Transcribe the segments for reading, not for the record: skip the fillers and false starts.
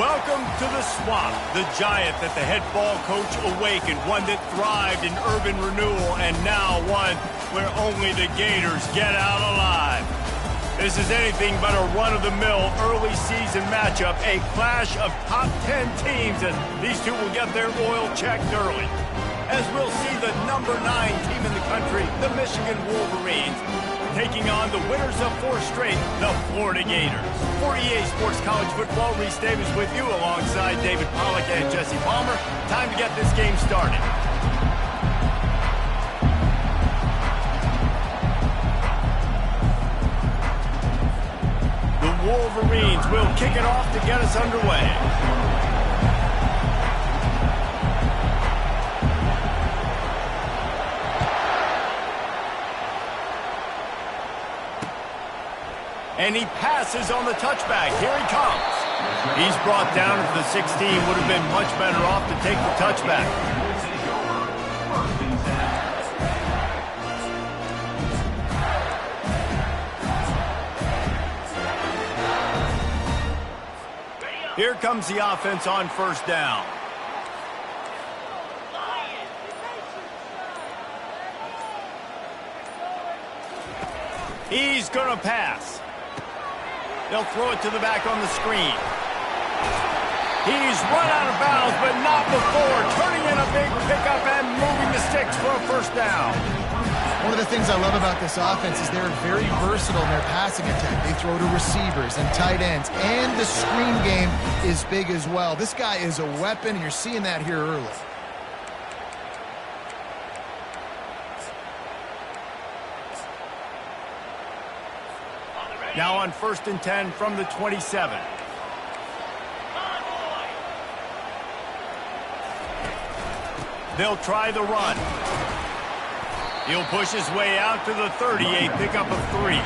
Welcome to the Swamp, the giant that the head ball coach awakened, one that thrived in urban renewal, and now one where only the Gators get out alive. This is anything but a run-of-the-mill early season matchup, a clash of top 10 teams, and these two will get their oil checked early. As we'll see the number 9 team in the country, the Michigan Wolverines, taking on the winners of 4 straight, the Florida Gators. For EA Sports College Football, Reese Davis with you alongside David Pollack and Jesse Palmer. Time to get this game started. The Wolverines will kick it off to get us underway. And he passes on the touchback. Here he comes. He's brought down at the 16. Would have been much better off to take the touchback. Here comes the offense on first down. He's going to pass. They'll throw it to the back on the screen. He's run out of bounds, but not before. Turning in a big pickup and moving the sticks for a first down. One of the things I love about this offense is they're very versatile in their passing attack. They throw to receivers and tight ends, and the screen game is big as well. This guy is a weapon, and you're seeing that here early. Now on 1st and 10 from the 27. They'll try the run. He'll push his way out to the 30, a pickup of 3.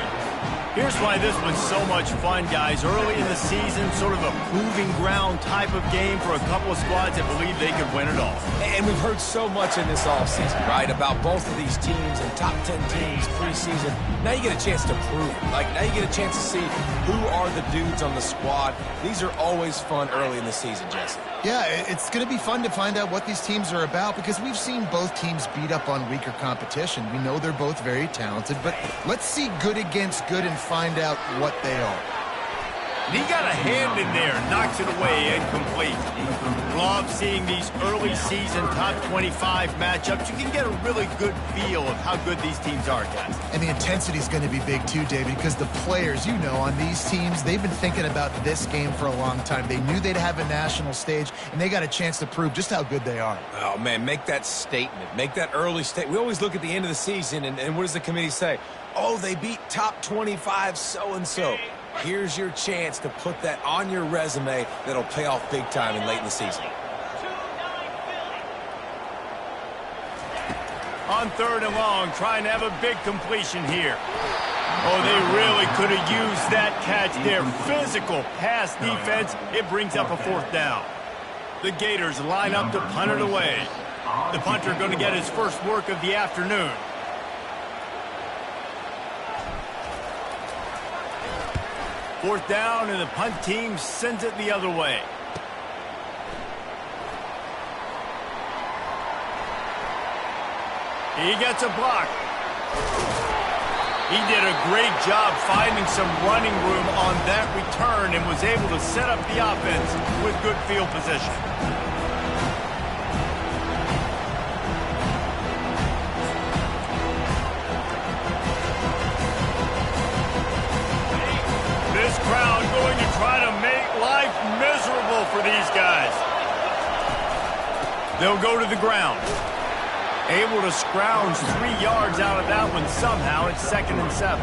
Here's why this was so much fun, guys. Early in the season, sort of a proving ground type of game for a couple of squads that believe they could win it all. And we've heard so much in this offseason, right, about both of these teams and top 10 teams preseason. Now you get a chance to prove it. Like, now you get a chance to see who are the dudes on the squad. These are always fun early in the season, Jesse. Yeah, it's going to be fun to find out what these teams are about because we've seen both teams beat up on weaker competition. We know they're both very talented, but let's see good against good and find out what they are. He got a hand in there, knocks it away, incomplete. Love seeing these early season top 25 matchups. You can get a really good feel of how good these teams are, guys. And the intensity is going to be big too, David, because the players, you know, on these teams, they've been thinking about this game for a long time. They knew they'd have a national stage, and they got a chance to prove just how good they are. Oh, man, make that statement. Make that early statement. We always look at the end of the season, and what does the committee say? Oh, they beat top 25 so-and-so. Here's your chance to put that on your resume that'll pay off big time and late in the season. On 3rd and long, trying to have a big completion here. Oh, they really could have used that catch there. Physical pass defense. It brings up a 4th down. The Gators line up to punt it away. The punter going to get his first work of the afternoon. Fourth down, and the punt team sends it the other way. He gets a block. He did a great job finding some running room on that return and was able to set up the offense with good field position. This crowd going to try to make life miserable for these guys. They'll go to the ground. Able to scrounge 3 yards out of that one somehow. It's 2nd and 7.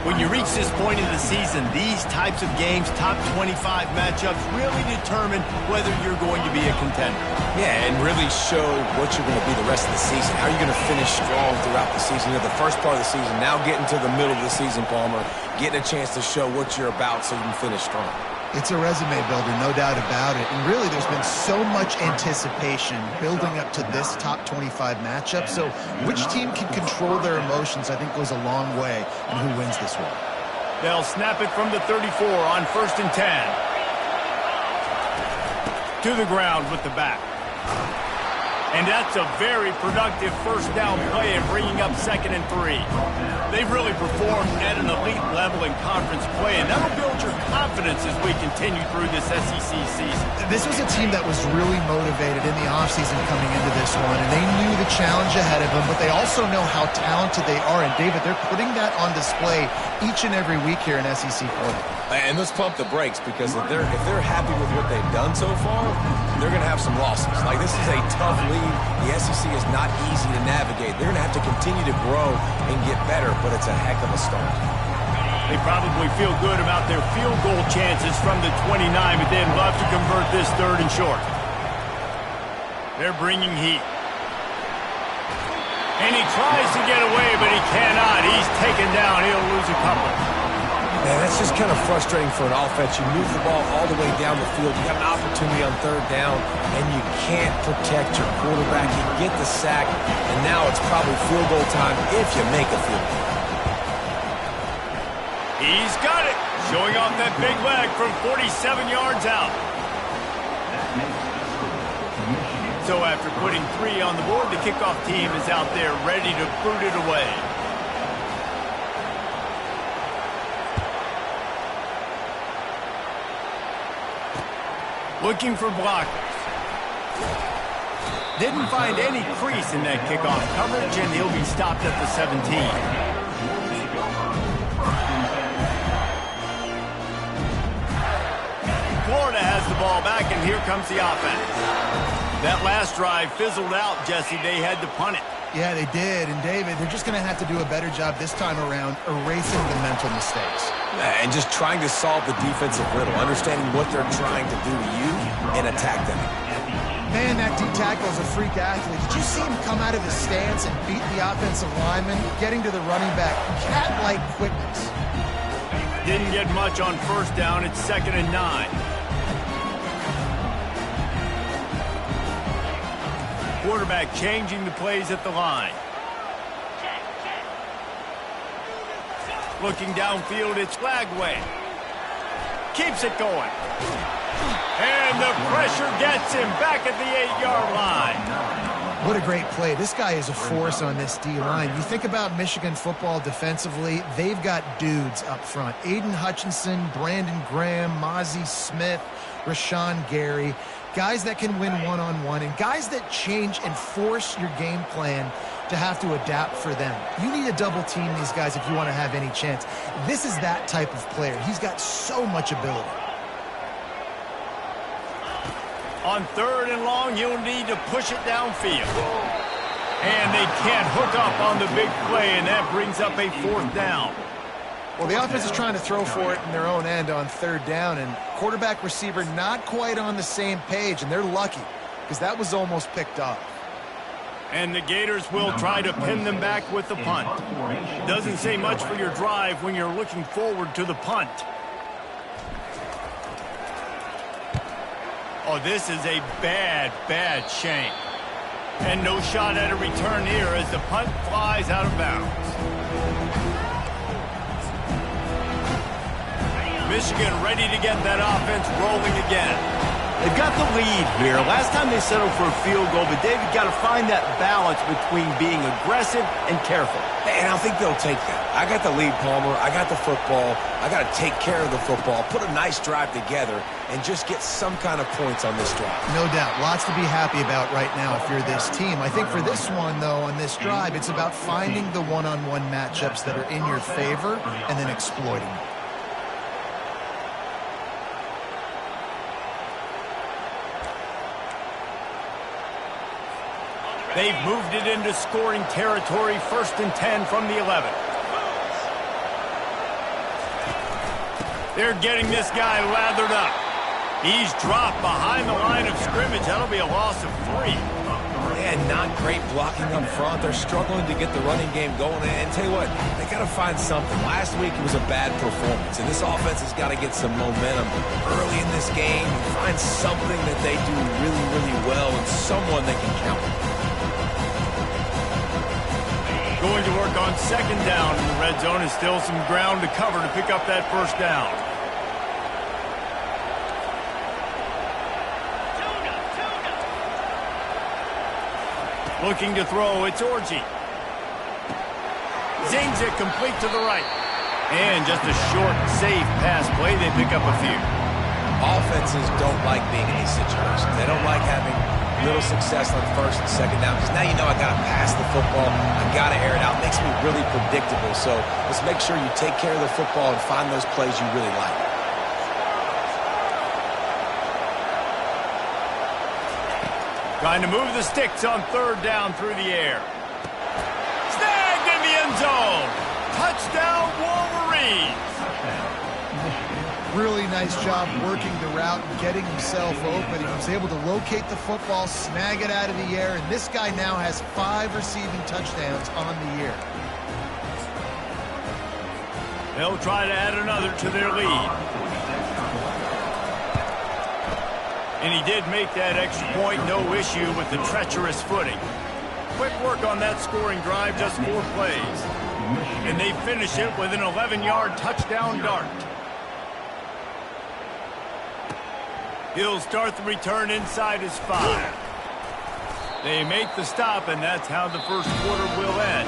When you reach this point in the season, these types of games, top 25 matchups, really determine whether you're going to be a contender. Yeah, and really show what you're going to be the rest of the season. How are you going to finish strong throughout the season? You know, the first part of the season, now getting to the middle of the season, Palmer, getting a chance to show what you're about so you can finish strong. It's a resume builder, no doubt about it. And really, there's been so much anticipation building up to this top 25 matchup. So which team can control their emotions, I think, goes a long way in who wins this one. They'll snap it from the 34 on 1st and 10. to the ground with the back. And that's a very productive first down play and bringing up 2nd and 3. They've really performed at an elite level in conference play, and that'll build your confidence as we continue through this SEC season. This was a team that was really motivated in the offseason coming into this one, and they knew the challenge ahead of them, but they also know how talented they are. And, David, they're putting that on display each and every week here in SEC play. And let's pump the brakes, because if they're happy with what they've done so far, they're going to have some losses. Like, this is a tough league. The SEC is not easy to navigate. They're going to have to continue to grow and get better, but it's a heck of a start. They probably feel good about their field goal chances from the 29, but they'd love to convert this 3rd and short. They're bringing heat. And he tries to get away, but he cannot. He's taken down. He'll lose a couple. Man, that's just kind of frustrating for an offense. You move the ball all the way down the field. You got an opportunity on 3rd down, and you can't protect your quarterback. You get the sack, and now it's probably field goal time if you make a field goal. He's got it. Showing off that big leg from 47 yards out. So after putting 3 on the board, the kickoff team is out there ready to boot it away. Looking for blockers. Didn't find any crease in that kickoff coverage, and he'll be stopped at the 17. Florida has the ball back, and here comes the offense. That last drive fizzled out, Jesse. They had to punt it. Yeah, they did. And, David, they're just going to have to do a better job this time around erasing the mental mistakes. And just trying to solve the defensive riddle, understanding what they're trying to do to you and attack them. Man, that D-tackle is a freak athlete. Did you see him come out of his stance and beat the offensive lineman, getting to the running back? Cat-like quickness. Didn't get much on 1st down. It's 2nd and 9. Quarterback changing the plays at the line. Looking downfield, it's Flagway. Keeps it going. And the pressure gets him back at the 8-yard line. What a great play. This guy is a force on this D-line. You think about Michigan football defensively, they've got dudes up front. Aiden Hutchinson, Brandon Graham, Mozzie Smith, Rashawn Gary. Guys that can win one-on-one and guys that change and force your game plan to have to adapt for them. You need to double team these guys if you want to have any chance. This is that type of player. He's got so much ability. On 3rd and long, you'll need to push it downfield. And they can't hook up on the big play, and that brings up a 4th down. Well, the offense is trying to throw for it in their own end on 3rd down, and quarterback receiver not quite on the same page, and they're lucky because that was almost picked off. And the Gators will try to pin them back with the punt. Doesn't say much for your drive when you're looking forward to the punt. Oh, this is a bad shame. And no shot at a return here as the punt flies out of bounds. Michigan ready to get that offense rolling again. They've got the lead here. Last time they settled for a field goal, but David got to find that balance between being aggressive and careful. And I think they'll take that. I got the lead, Palmer. I got the football. I got to take care of the football, put a nice drive together, and just get some kind of points on this drive. No doubt. Lots to be happy about right now if you're this team. I think for this one, though, on this drive, it's about finding the one-on-one matchups that are in your favor and then exploiting them. They've moved it into scoring territory, 1st and 10 from the 11. They're getting this guy lathered up. He's dropped behind the line of scrimmage. That'll be a loss of 3. And not great blocking up front. They're struggling to get the running game going. And tell you what, they got to find something. Last week it was a bad performance, and this offense has got to get some momentum early in this game. Find something that they do really, really well and someone they can count on. Going to work on 2nd down in the red zone, is still some ground to cover to pick up that 1st down. Looking to throw, it's Orji. Zings it complete to the right. And just a short, safe pass play. They pick up a few. Offenses don't like being in these situations. They don't like having little success on first and second down, because now you know I got to pass the football. I got to air it out. It makes me really predictable. So let's make sure you take care of the football and find those plays you really like. Trying to move the sticks on third down through the air. Snagged in the end zone. Touchdown, Wolverines. Really nice job working the route and getting himself open. He was able to locate the football, snag it out of the air, and this guy now has 5 receiving touchdowns on the year. They'll try to add another to their lead. And he did make that extra point, no issue with the treacherous footing. Quick work on that scoring drive, just 4 plays. And they finish it with an 11-yard touchdown dart. He'll start the return inside his 5. They make the stop, and that's how the first quarter will end.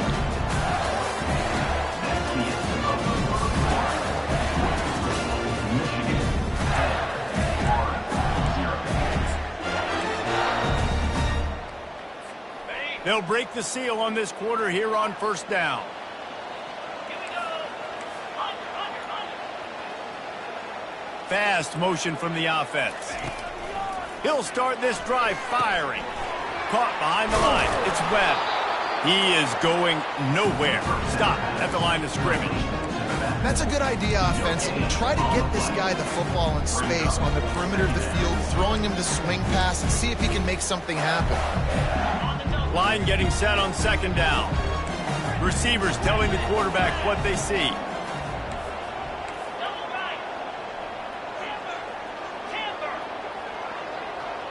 They'll break the seal on this quarter here on first down. Fast motion from the offense. He'll start this drive firing. Caught behind the line. It's Webb. He is going nowhere. Stop at the line of scrimmage. That's a good idea offensively. Try to get this guy the football in space on the perimeter of the field, throwing him the swing pass, and see if he can make something happen. Line getting set on second down. Receivers telling the quarterback what they see.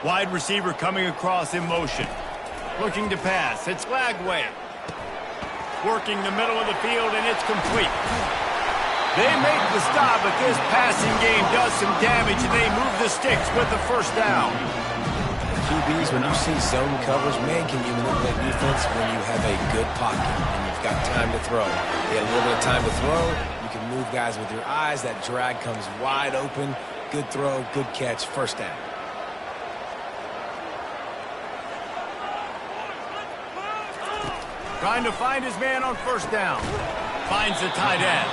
Wide receiver coming across in motion. Looking to pass. It's Lagway. Working the middle of the field, and it's complete. They make the stop, but this passing game does some damage, and they move the sticks with the first down. QBs, when you see zone coverage, man, can you manipulate defense when you have a good pocket and you've got time to throw. You have a little bit of time to throw. You can move guys with your eyes. That drag comes wide open. Good throw, good catch, first down. Trying to find his man on first down. Finds the tight end.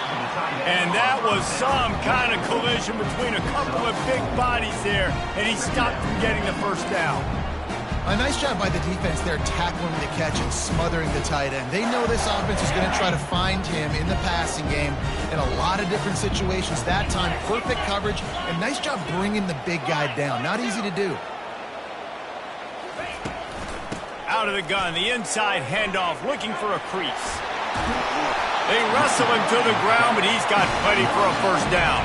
And that was some kind of collision between a couple of big bodies there, and he stopped from getting the first down. A nice job by the defense there, tackling the catch and smothering the tight end. They know this offense is going to try to find him in the passing game in a lot of different situations. That time, perfect coverage, and nice job bringing the big guy down. Not easy to do. Out of the gun, the inside handoff, looking for a crease. They wrestle him to the ground, but he's got plenty for a first down.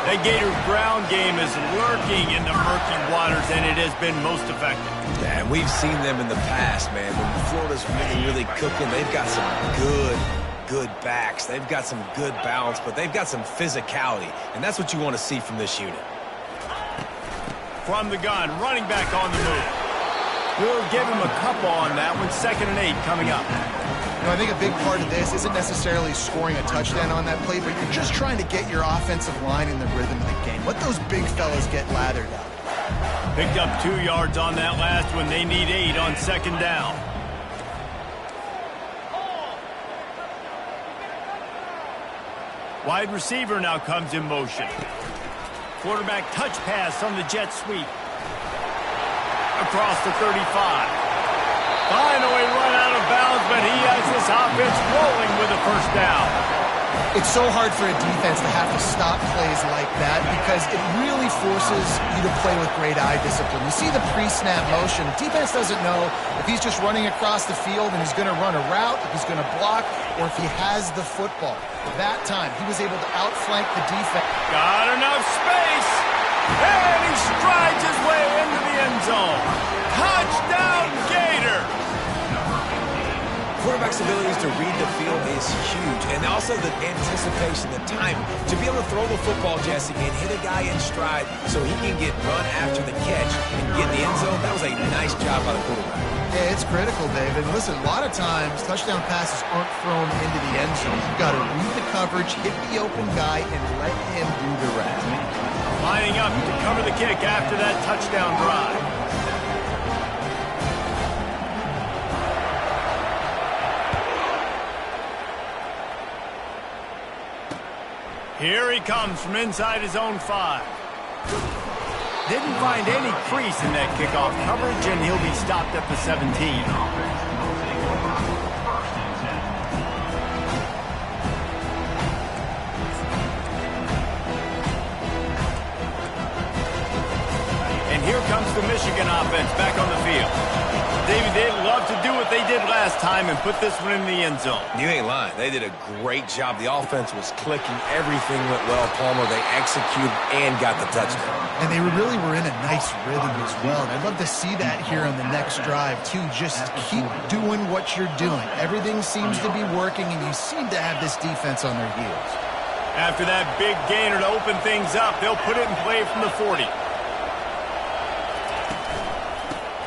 The Gators' ground game is lurking in the murky waters, and it has been most effective. Yeah, and we've seen them in the past, man. When Florida's really cooking, they've got some good backs. They've got some good balance, but they've got some physicality, and that's what you want to see from this unit. From the gun, running back on the move. We'll give him a couple on that one. 2nd and 8 coming up. You know, I think a big part of this isn't necessarily scoring a touchdown on that play, but you're just trying to get your offensive line in the rhythm of the game. Let those big fellas get lathered up. Picked up 2 yards on that last one. They need 8 on second down. Wide receiver now comes in motion. Quarterback touch pass on the jet sweep. Across the 35. Finally run out of bounds, but he has this offense rolling with a first down. It's so hard for a defense to have to stop plays like that because it really forces you to play with great eye discipline. You see the pre-snap motion. Defense doesn't know if he's just running across the field and he's going to run a route, if he's going to block, or if he has the football. That time, he was able to outflank the defense. Got enough space, and he strides his way into the end zone. Touchdown, Gator! Quarterback's abilities to read the field is huge, and also the anticipation, the timing. To be able to throw the football, Jesse, and hit a guy in stride so he can get run after the catch and get in the end zone, that was a nice job by the quarterback. Yeah, it's critical, David. Listen, a lot of times touchdown passes aren't thrown into the end zone. You've got to read the coverage, hit the open guy, and let him do the rest. Lining up to cover the kick after that touchdown drive. Here he comes from inside his own 5. Didn't find any crease in that kickoff coverage, and he'll be stopped at the 17. And here comes the Michigan offense back on the field. David, they'd love to do what they did last time and put this one in the end zone. You ain't lying. They did a great job. The offense was clicking. Everything went well, Palmer. They executed and got the touchdown. And they really were in a nice rhythm as well. And I'd love to see that here on the next drive, too. Just keep doing what you're doing. Everything seems to be working, and you seem to have this defense on their heels. After that big gainer to open things up, they'll put it in play from the 40.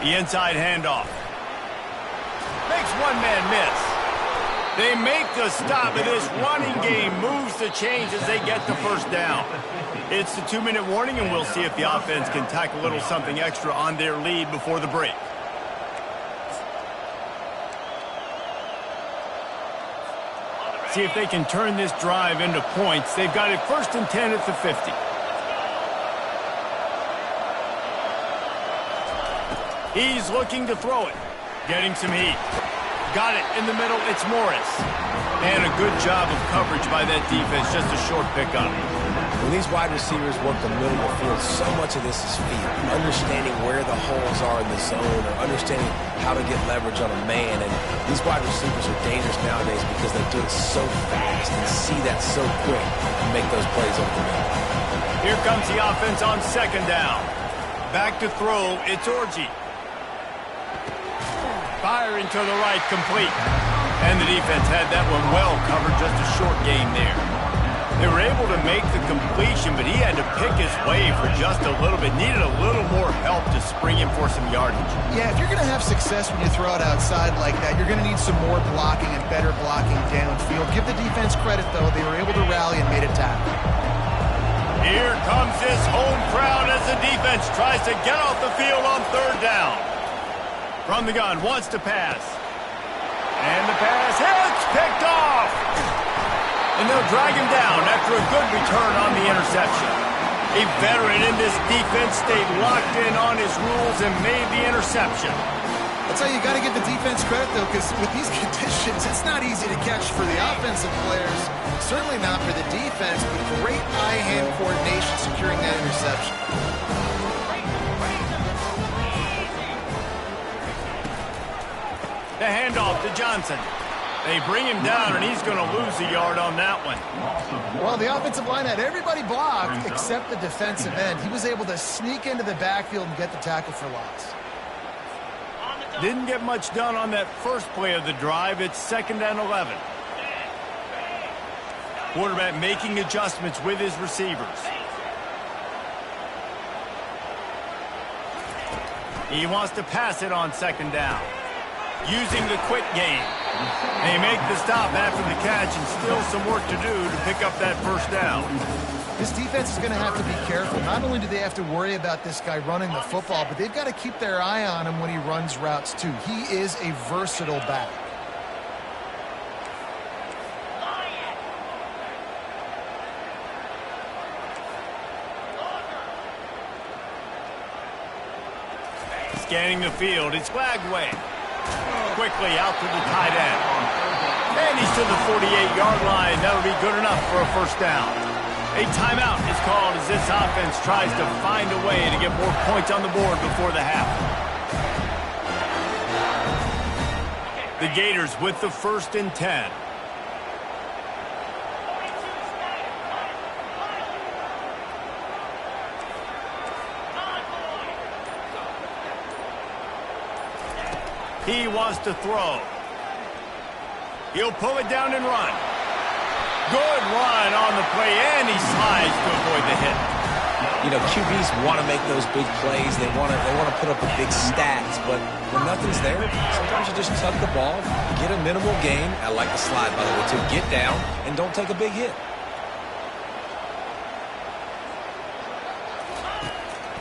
The inside handoff. Makes one man miss. They make the stop, and this running game moves the chains as they get the first down. It's the 2-minute warning, and we'll see if the offense can tack a little something extra on their lead before the break. See if they can turn this drive into points. They've got it 1st and 10 at the 50. He's looking to throw it. Getting some heat. Got it in the middle. It's Morris. And a good job of coverage by that defense. Just a short pickup. When these wide receivers work the middle of the field, so much of this is feel. Understanding where the holes are in the zone, or understanding how to get leverage on a man. And these wide receivers are dangerous nowadays because they do it so fast and see that so quick and make those plays over the middle. Here comes the offense on 2nd down. Back to throw. It's Orji. Firing to the right, complete. And the defense had that one well covered, just a short gain there. They were able to make the completion, but he had to pick his way for just a little bit. Needed a little more help to spring him for some yardage. Yeah, if you're going to have success when you throw it outside like that, you're going to need some more blocking and better blocking downfield. Give the defense credit, though. They were able to rally and made a tackle. Here comes this home crowd as the defense tries to get off the field on 3rd down. From the gun, wants to pass. And the pass hits, picked off. And they'll drag him down after a good return on the interception. A veteran in this defense stayed locked in on his rules and made the interception. That's how you got to give the defense credit, though, because with these conditions, it's not easy to catch for the offensive players. Certainly not for the defense, but great eye-hand coordination securing that interception. The handoff to Johnson. They bring him down, and he's going to lose a yard on that one. Well, the offensive line had everybody blocked except the defensive end. He was able to sneak into the backfield and get the tackle for loss. Didn't get much done on that first play of the drive. It's 2nd and 11. Quarterback making adjustments with his receivers. He wants to pass it on 2nd down. Using the quick game. They make the stop after the catch, and still some work to do to pick up that 1st down. This defense is going to have to be careful. Not only do they have to worry about this guy running the football, but they've got to keep their eye on him when he runs routes too. He is a versatile back. Scanning the field, it's Glagway. Quickly out to the tight end. And he's to the 48-yard line. That'll be good enough for a 1st down. A timeout is called as this offense tries to find a way to get more points on the board before the half. The Gators with the 1st and 10. He wants to throw. He'll pull it down and run. Good run on the play, and he slides to avoid the hit. You know, QBs want to make those big plays. They want to put up the big stats. But when nothing's there, sometimes you just tuck the ball, get a minimal gain. I like the slide, by the way, to get down and don't take a big hit.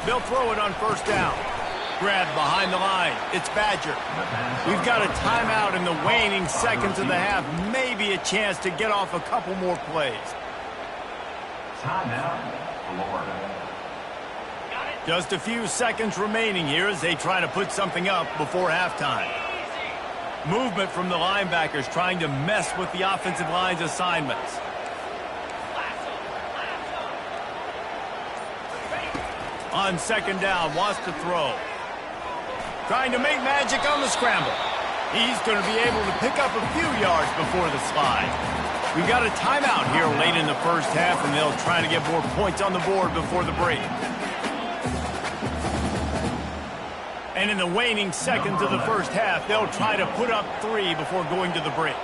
They'll throw it on first down. Grab behind the line. It's Badger. We've got a timeout in the waning seconds of the half. Maybe a chance to get off a couple more plays. Timeout, Florida. Just a few seconds remaining here as they try to put something up before halftime. Movement from the linebackers trying to mess with the offensive line's assignments. On second down, wants to throw. Trying to make magic on the scramble. He's going to be able to pick up a few yards before the slide. We've got a timeout here late in the first half, and they'll try to get more points on the board before the break. And in the waning seconds of the first half, they'll try to put up 3 before going to the break.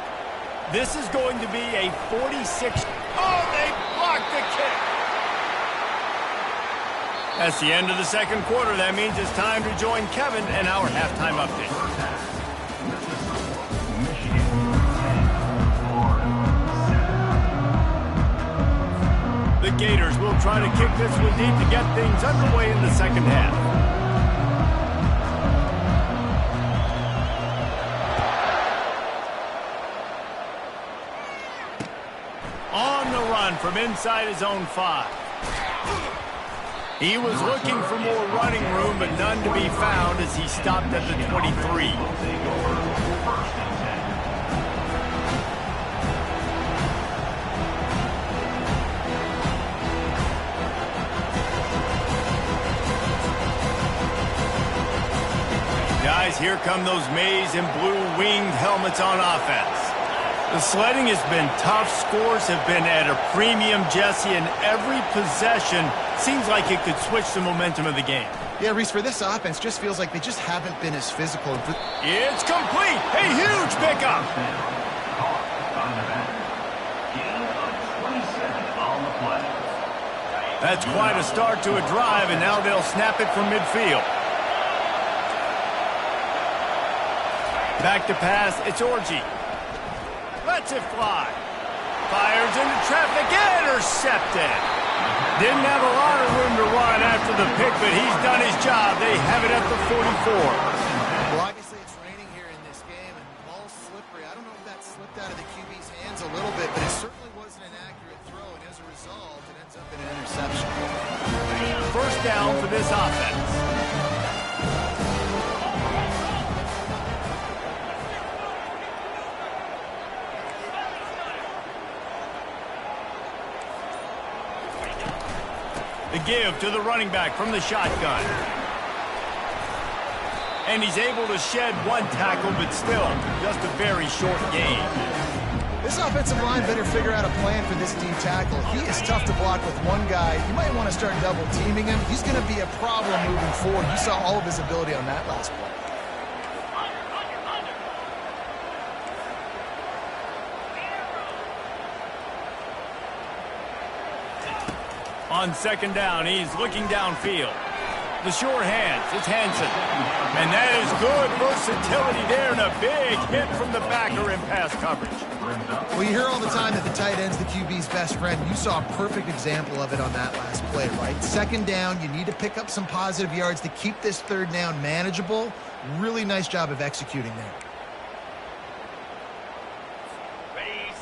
This is going to be a 46... Oh, they blocked the kick! That's the end of the second quarter. That means it's time to join Kevin and our halftime update. The Gators will try to kick this one deep to get things underway in the second half. On the run from inside his own 5. He was looking for more running room, but none to be found as he stopped at the 23. Guys, here come those maize and blue winged helmets on offense. The sledding has been tough. Scores have been at a premium, Jesse, and every possession seems like it could switch the momentum of the game. Yeah, Reese, for this offense, just feels like they just haven't been as physical. It's complete. A huge pickup. That's quite a start to a drive, and now they'll snap it from midfield. Back to pass. It's Orji. Lets it fly. Fires into traffic. Intercepted. Didn't have a lot of room to run after the pick, but he's done his job. They have it at the 44. Well, obviously it's raining here in this game, and the ball's slippery. I don't know if that slipped out of the QB's hands a little bit, but it certainly wasn't an accurate throw, and as a result, it ends up in an interception. First down for this offense. The give to the running back from the shotgun. And he's able to shed one tackle, but still just a very short gain. This offensive line better figure out a plan for this D tackle. He is tough to block with one guy. You might want to start double teaming him. He's going to be a problem moving forward. You saw all of his ability on that last play. On second down, he's looking downfield. The sure hands, it's Hansen. And that is good versatility there and a big hit from the backer in pass coverage. Well, you hear all the time that the tight end's the QB's best friend. You saw a perfect example of it on that last play, right? Second down, you need to pick up some positive yards to keep this third down manageable. Really nice job of executing there.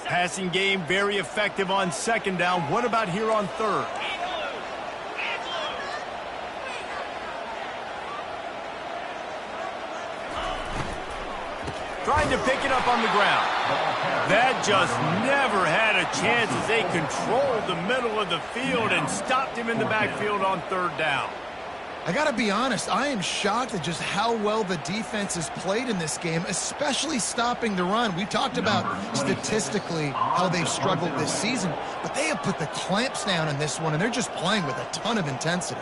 Passing game very effective on second down. What about here on third? Trying to pick it up on the ground. That just never had a chance as they controlled the middle of the field and stopped him in the backfield on third down. I got to be honest, I am shocked at just how well the defense has played in this game, especially stopping the run. We talked about statistically how they've struggled this season, but they have put the clamps down in this one, and they're just playing with a ton of intensity.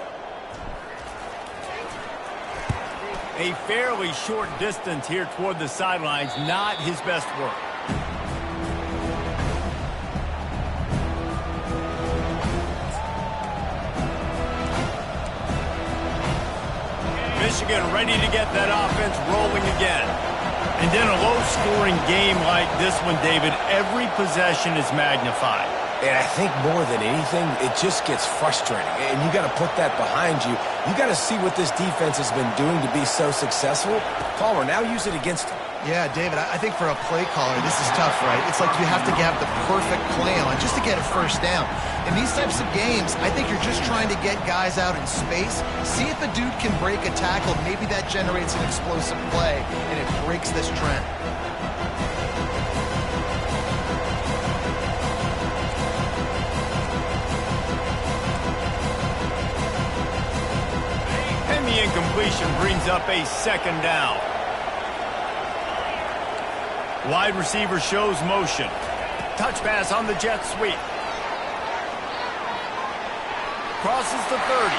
A fairly short distance here toward the sidelines, not his best work. Michigan ready to get that offense rolling again. And then a low-scoring game like this one, David, every possession is magnified. And I think more than anything, it just gets frustrating. And you got to put that behind you. You got to see what this defense has been doing to be so successful. Palmer, now use it against them. Yeah, David, I think for a play caller, this is tough, right? It's like you have to have the perfect play on just to get a first down. In these types of games, I think you're just trying to get guys out in space, see if a dude can break a tackle. Maybe that generates an explosive play, and it breaks this trend. And the incompletion brings up a second down. Wide receiver shows motion. Touch pass on the jet sweep. Crosses the 30.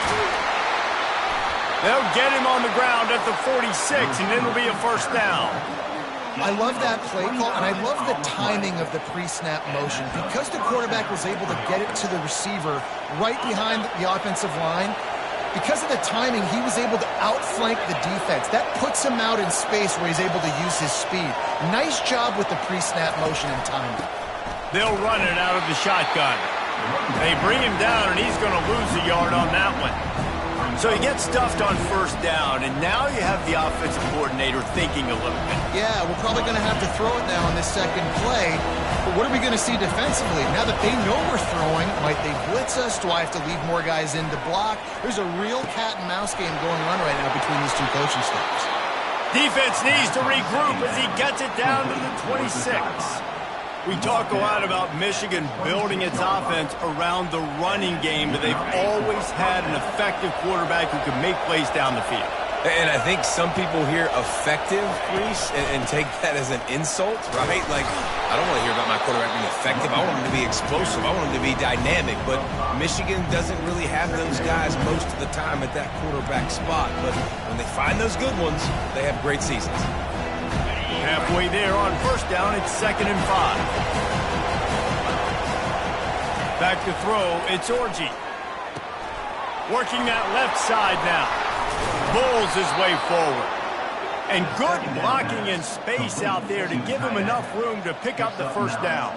They'll get him on the ground at the 46, and it'll be a first down. I love that play call, and I love the timing of the pre-snap motion. Because the quarterback was able to get it to the receiver right behind the offensive line, because of the timing, he was able to outflank the defense. That puts him out in space where he's able to use his speed. Nice job with the pre-snap motion and timing. They'll run it out of the shotgun. They bring him down, and he's going to lose a yard on that one. So he gets stuffed on first down, and now you have the offensive coordinator thinking a little bit. Yeah, we're probably going to have to throw it now on this second play. But what are we going to see defensively? Now that they know we're throwing, might they blitz us? Do I have to leave more guys in to block? There's a real cat and mouse game going on right now between these two coaching staffs. Defense needs to regroup as he gets it down to the 26. We talk a lot about Michigan building its offense around the running game, but they've always had an effective quarterback who can make plays down the field. And I think some people hear effective, Reese, and take that as an insult, right? Like, I don't want to hear about my quarterback being effective. I want him to be explosive. I want him to be dynamic. But Michigan doesn't really have those guys most of the time at that quarterback spot. But when they find those good ones, they have great seasons. Halfway there on first down, it's 2nd and 5. Back to throw, it's Orji. Working that left side now. Bulls his way forward. And good blocking in space out there to give him enough room to pick up the first down.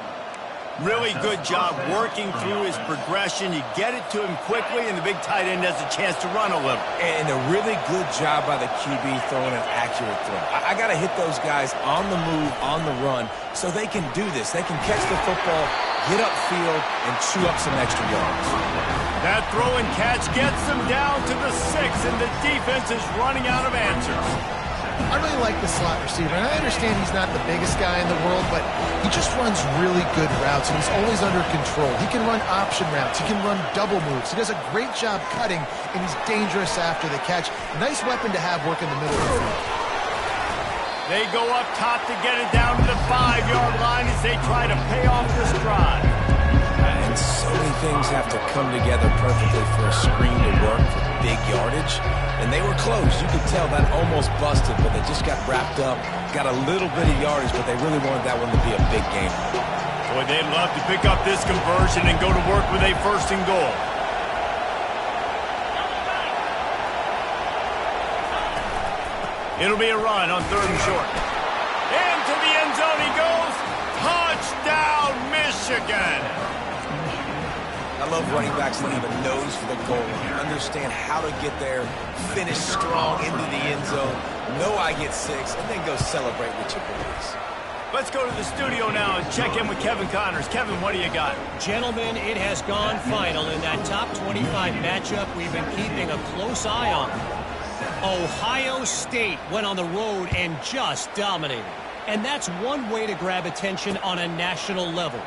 Really good job working through his progression. You get it to him quickly, and the big tight end has a chance to run a little. And a really good job by the QB throwing an accurate throw. I got to hit those guys on the move, on the run, so they can do this. They can catch the football, get upfield, and chew up some extra yards. That throw and catch gets them down to the 6, and the defense is running out of answers. I really like the slot receiver, and I understand he's not the biggest guy in the world, but he just runs really good routes, and he's always under control. He can run option routes. He can run double moves. He does a great job cutting, and he's dangerous after the catch. Nice weapon to have work in the middle of the field. They go up top to get it down to the 5-yard line as they try to pay off this drive. And so many things have to come together perfectly for a screen to work for big yardage. And they were close. You could tell that almost busted, but they just got wrapped up, got a little bit of yardage, but they really wanted that one to be a big game. Boy, they'd love to pick up this conversion and go to work with a 1st and goal. It'll be a run on 3rd and short. Into the end zone he goes. Touchdown, Michigan! I love running backs that have a nose for the goal line, understand how to get there, finish strong into the end zone, know I get 6, and then go celebrate with your boys. Let's go to the studio now and check in with Kevin Connors. Kevin, what do you got? Gentlemen, it has gone final in that top 25 matchup we've been keeping a close eye on. Ohio State went on the road and just dominated. And that's one way to grab attention on a national level.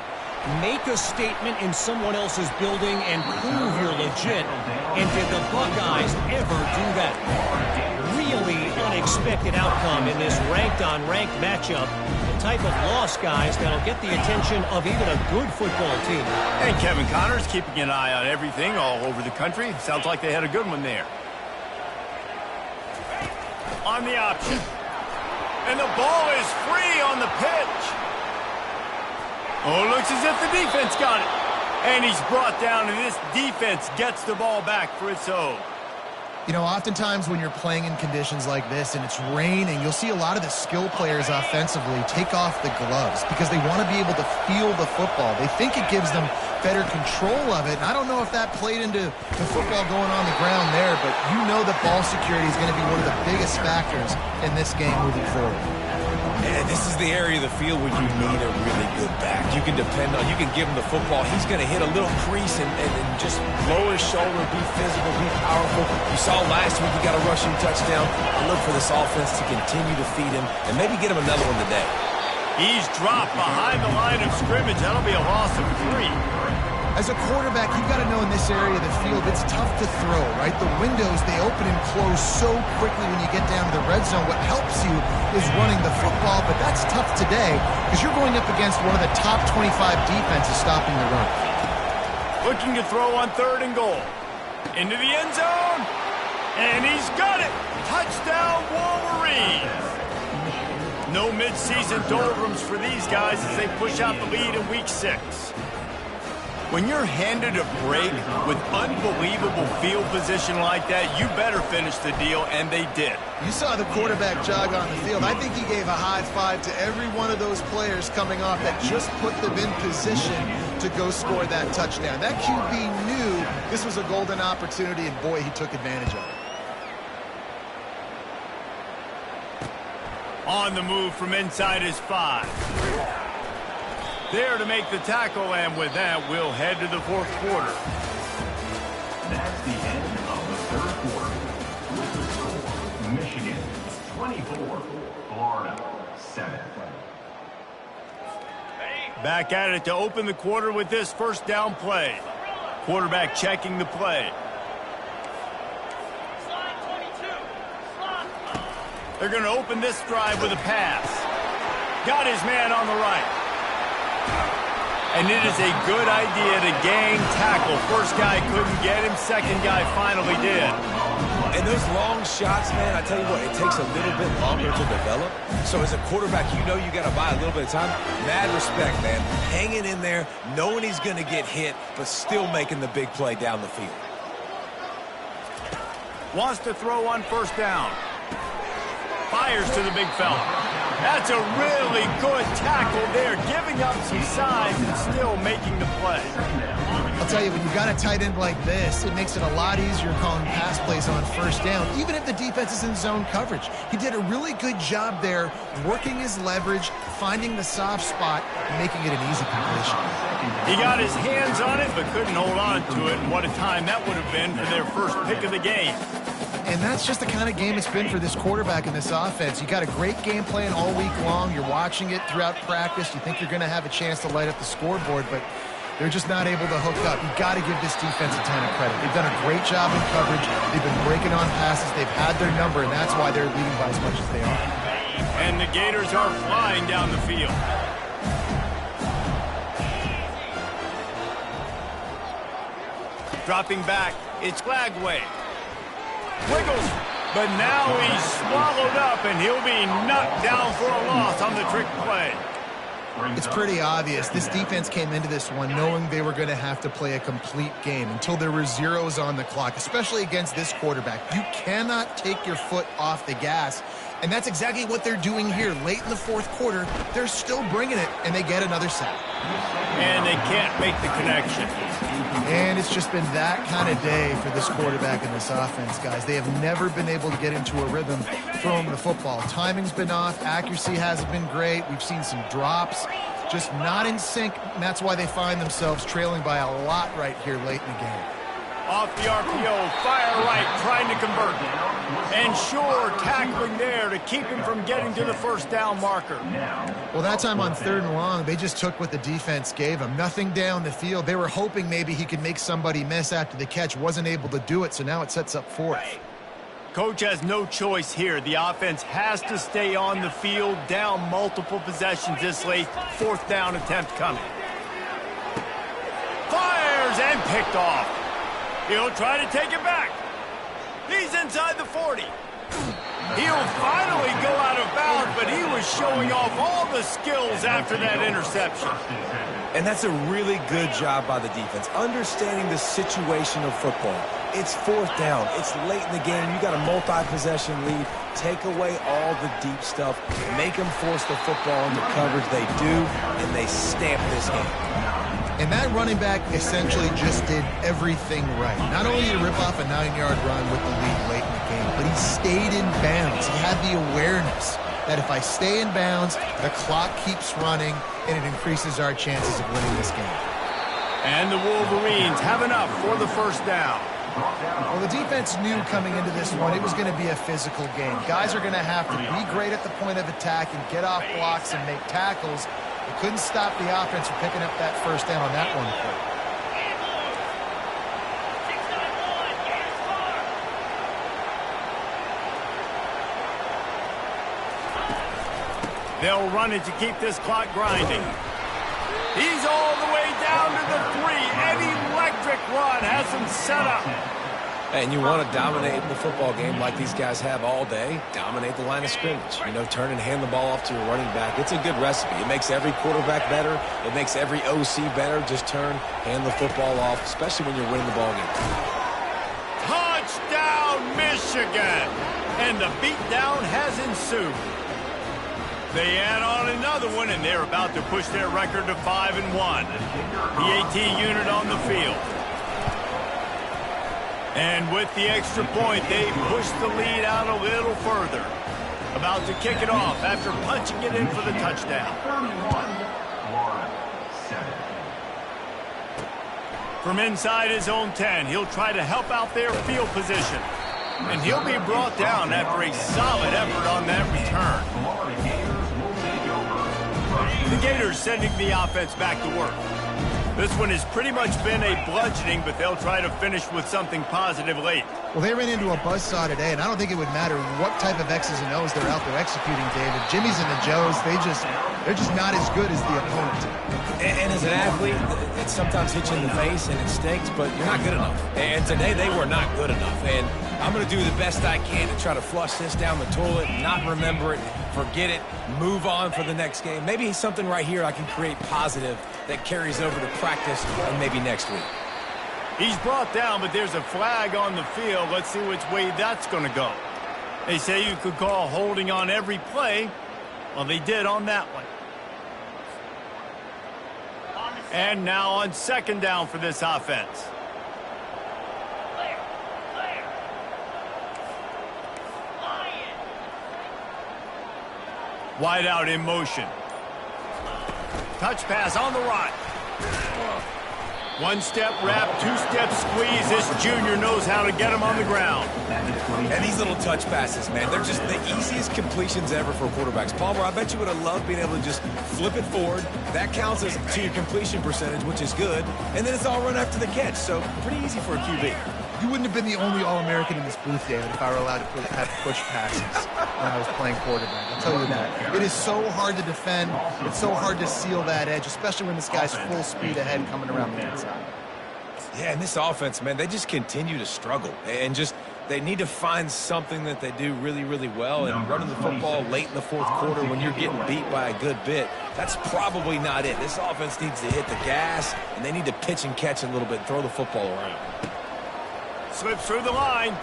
Make a statement in someone else's building and prove you're legit. And did the Buckeyes ever do that? Really unexpected outcome in this ranked-on-ranked matchup. The type of loss, guys, that'll get the attention of even a good football team. And Kevin Connors keeping an eye on everything all over the country. Sounds like they had a good one there. On the option. And the ball is free on the pitch. Oh, looks as if the defense got it. And he's brought down, and this defense gets the ball back for its own. You know, oftentimes when you're playing in conditions like this and it's raining, you'll see a lot of the skill players offensively take off the gloves because they want to be able to feel the football. They think it gives them better control of it. And I don't know if that played into the football going on the ground there, but you know that ball security is going to be one of the biggest factors in this game moving forward. And this is the area of the field where you need a really good back. You can depend on, you can give him the football. He's going to hit a little crease and just lower his shoulder, be physical, be powerful. You saw last week he got a rushing touchdown. I look for this offense to continue to feed him and maybe get him another one today. He's dropped behind the line of scrimmage. That'll be a loss of 3. As a quarterback, you've got to know in this area of the field, it's tough to throw, right? The windows, they open and close so quickly when you get down to the red zone. What helps you is running the football, but that's tough today because you're going up against one of the top 25 defenses stopping the run. Looking to throw on 3rd and goal. Into the end zone. And he's got it. Touchdown, Wolverines. No midseason doldrums for these guys as they push out the lead in Week 6. When you're handed a break with unbelievable field position like that, you better finish the deal, and they did. You saw the quarterback jog on the field. I think he gave a high five to every one of those players coming off that just put them in position to go score that touchdown. That QB knew this was a golden opportunity, and boy, he took advantage of it. On the move from inside his 5. There to make the tackle, and with that, we'll head to the 4th quarter. That's the end of the 3rd quarter. With the score, Michigan 24, Florida 7. Back at it to open the quarter with this first down play. Quarterback checking the play. They're going to open this drive with a pass. Got his man on the right. And it is a good idea to gang tackle. First guy couldn't get him. Second guy finally did. And those long shots, man, I tell you what, it takes a little bit longer to develop. So as a quarterback, you know you got to buy a little bit of time. Mad respect, man. Hanging in there, knowing he's going to get hit, but still making the big play down the field. Wants to throw on 1st down. Fires to the big fella. That's a really good tackle there, giving up some size and still making the play. I'll tell you, when you've got a tight end like this, it makes it a lot easier calling pass plays on 1st down, even if the defense is in zone coverage. He did a really good job there, working his leverage, finding the soft spot, and making it an easy completion. He got his hands on it, but couldn't hold on to it. And what a time that would have been for their first pick of the game. And that's just the kind of game it's been for this quarterback in this offense. You got a great game plan all week long. You're watching it throughout practice. You think you're going to have a chance to light up the scoreboard, but they're just not able to hook up. You've got to give this defense a ton of credit. They've done a great job in coverage. They've been breaking on passes. They've had their number, and that's why they're leading by as much as they are. And the Gators are flying down the field. Dropping back, it's Flagway. Wiggles, but now he's swallowed up, and he'll be knocked down for a loss on the trick play. It's pretty obvious. This defense came into this one knowing they were going to have to play a complete game until there were zeros on the clock, especially against this quarterback. You cannot take your foot off the gas, and that's exactly what they're doing here. Late in the 4th quarter, they're still bringing it, and they get another sack. And they can't make the connection. And it's just been that kind of day for this quarterback and this offense, guys. They have never been able to get into a rhythm throwing the football. Timing's been off. Accuracy hasn't been great. We've seen some drops. Just not in sync, and that's why they find themselves trailing by a lot right here late in the game. Off the RPO, fire right, trying to convert. And sure, tackling there to keep him from getting to the 1st down marker. Well, that time on 3rd and long, they just took what the defense gave them. Nothing down the field. They were hoping maybe he could make somebody miss after the catch. Wasn't able to do it, so now it sets up 4th. Coach has no choice here. The offense has to stay on the field, down multiple possessions this late. 4th down attempt coming. Fires and picked off. He'll try to take it back. He's inside the 40. He'll finally go out of bounds, but he was showing off all the skills after that interception. And that's a really good job by the defense, understanding the situation of football. It's fourth down. It's late in the game. You got a multi-possession lead. Take away all the deep stuff. Make them force the football into coverage. They do, and they stamp this game. And that running back essentially just did everything right. Not only did he rip off a 9-yard run with the lead late in the game, but he stayed in bounds. He had the awareness that if I stay in bounds, the clock keeps running, and it increases our chances of winning this game. And the Wolverines have enough for the first down. Well, the defense knew coming into this one it was going to be a physical game. Guys are going to have to be great at the point of attack and get off blocks and make tackles. They couldn't stop the offense from picking up that first down on that one play. They'll run it to keep this clock grinding. He's all the way down to the 3. An electric run has him set up. And you want to dominate the football game like these guys have all day. Dominate the line of scrimmage. You know, turn and hand the ball off to your running back. It's a good recipe. It makes every quarterback better. It makes every OC better. Just turn, hand the football off, especially when you're winning the ball game. Touchdown, Michigan! And the beatdown has ensued. They add on another one, and they're about to push their record to 5-1. The AT unit on the field. And with the extra point, they push the lead out a little further. About to kick it off after punching it in for the touchdown. From inside his own 10, he'll try to help out their field position. And he'll be brought down after a solid effort on that return. The Gators sending the offense back to work. This one has pretty much been a bludgeoning, but they'll try to finish with something positive late. Well, they ran into a buzzsaw today, and I don't think it would matter what type of X's and O's they're out there executing, David. Jimmy's and the Joes, they're just not as good as the opponent. And as an athlete, it sometimes hits you in the face and it stinks, but you're not good enough. And today they were not good enough. And I'm going to do the best I can to try to flush this down the toilet, not remember it, forget it, move on for the next game. Maybe something right here I can create positive that carries over to practice and maybe next week. He's brought down, but there's a flag on the field. Let's see which way that's going to go. They say you could call holding on every play. Well, they did on that one. And now on second down for this offense. Wide out in motion. Touch pass on the right. One-step wrap, two-step squeeze. This junior knows how to get him on the ground. And these little touch passes, man, they're just the easiest completions ever for quarterbacks. Palmer, I bet you would have loved being able to just flip it forward. That counts as to your completion percentage, which is good. And then it's all run after the catch, so pretty easy for a QB. You wouldn't have been the only All-American in this booth, David, if I were allowed to have push passes when I was playing quarterback. I'll tell you that. It is so hard to defend. It's so hard to seal that edge, especially when this guy's full speed ahead coming around the inside. Yeah, and this offense, man, they just continue to struggle. And just, they need to find something that they do really, really well. And running the football late in the fourth quarter when you're getting beat by a good bit, that's probably not it. This offense needs to hit the gas, and they need to pitch and catch a little bit and throw the football around. Slips through the line.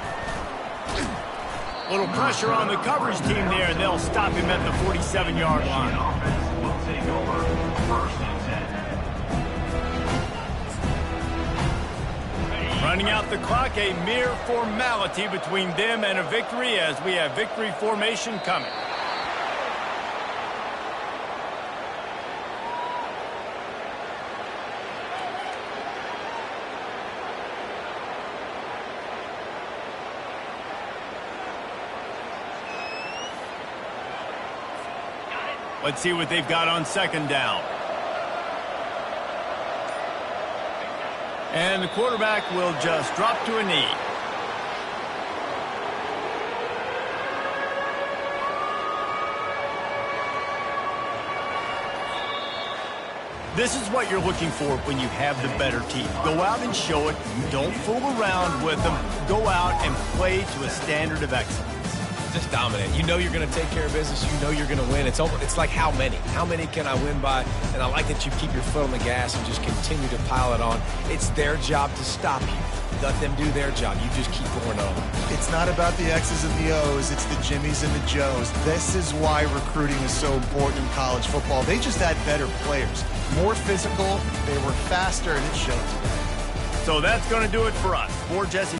Little pressure on the coverage team there, and they'll stop him at the 47-yard line. Running out the clock, a mere formality between them and a victory as we have victory formation coming. Let's see what they've got on second down. And the quarterback will just drop to a knee. This is what you're looking for when you have the better team. Go out and show it. Don't fool around with them. Go out and play to a standard of excellence. Just dominate. You know you're going to take care of business. You know you're going to win. It's like how many? How many can I win by? And I like that you keep your foot on the gas and just continue to pile it on. It's their job to stop you. Let them do their job. You just keep going on. It's not about the X's and the O's. It's the Jimmies and the Joes. This is why recruiting is so important in college football. They just had better players. More physical. They were faster, and it showed today. So that's going to do it for us. For Jesse